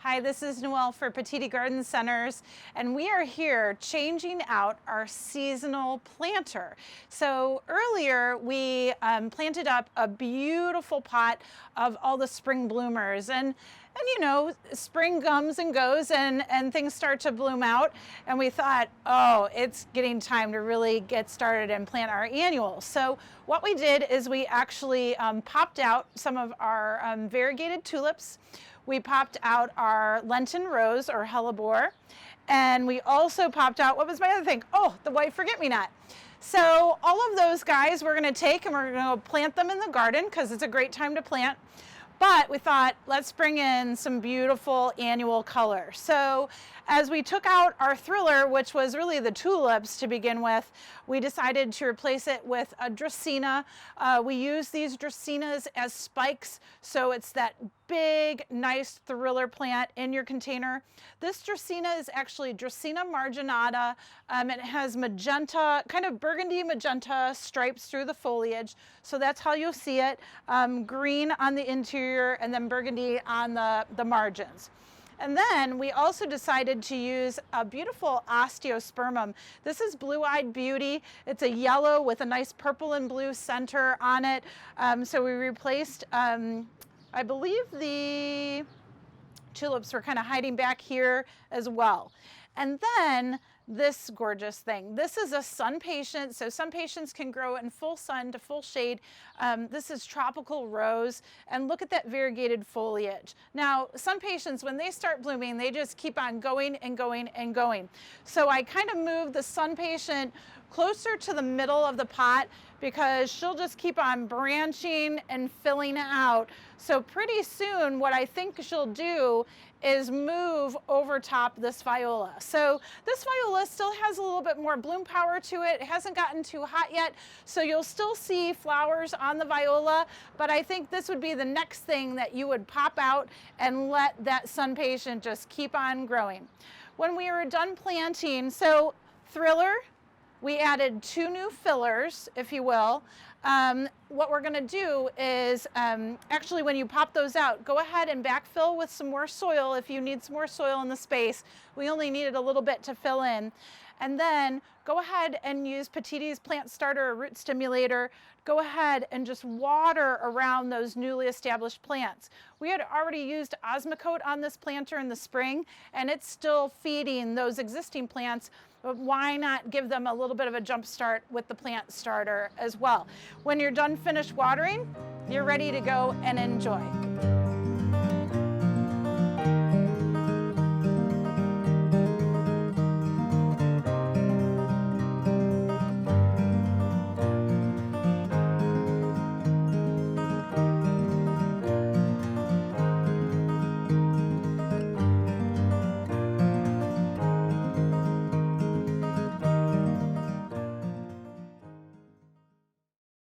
Hi, this is Noelle for Petitti Garden Centers, and we are here changing out our seasonal planter. So earlier we planted up a beautiful pot of all the spring bloomers, and you know, spring comes and goes and things start to bloom out, and we thought, oh, it's getting time to really get started and plant our annuals. So what we did is we actually popped out some of our variegated tulips. We popped out our Lenten rose or hellebore, and we also popped out, what was my other thing? Oh, the white forget-me-not. So all of those guys we're gonna take and we're gonna plant them in the garden because it's a great time to plant. But we thought, let's bring in some beautiful annual color. So as we took out our thriller, which was really the tulips to begin with, we decided to replace it with a Dracaena. We use these Dracaenas as spikes, so it's that big, nice thriller plant in your container. This Dracaena is actually Dracaena marginata. It has magenta, kind of burgundy magenta stripes through the foliage. So that's how you'll see it. Green on the interior and then burgundy on the margins. And then we also decided to use a beautiful osteospermum. This is Blue-Eyed Beauty. It's a yellow with a nice purple and blue center on it. So we replaced, I believe the tulips were kind of hiding back here as well. And then this gorgeous thing. This is a sun patient, so sun patients can grow in full sun to full shade. This is tropical rose, and look at that variegated foliage. Now, sun patients, when they start blooming, they just keep on going and going and going. So I kind of moved the sun patient closer to the middle of the pot because she'll just keep on branching and filling out. So pretty soon, what I think she'll do is move over top this viola. So this viola still has a little bit more bloom power to it. It hasn't gotten too hot yet, so you'll still see flowers on the viola, but I think this would be the next thing that you would pop out and let that sun patient just keep on growing. When we were done planting, so thriller, we added 2 new fillers, if you will. What we're gonna do is, actually when you pop those out, go ahead and backfill with some more soil if you need some more soil in the space. We only needed a little bit to fill in. And then go ahead and use Petitti's Plant Starter or Root Stimulator. Go ahead and just water around those newly established plants. We had already used Osmocote on this planter in the spring, and it's still feeding those existing plants, but why not give them a little bit of a jump start with the plant starter as well? When you're done finished watering, you're ready to go and enjoy.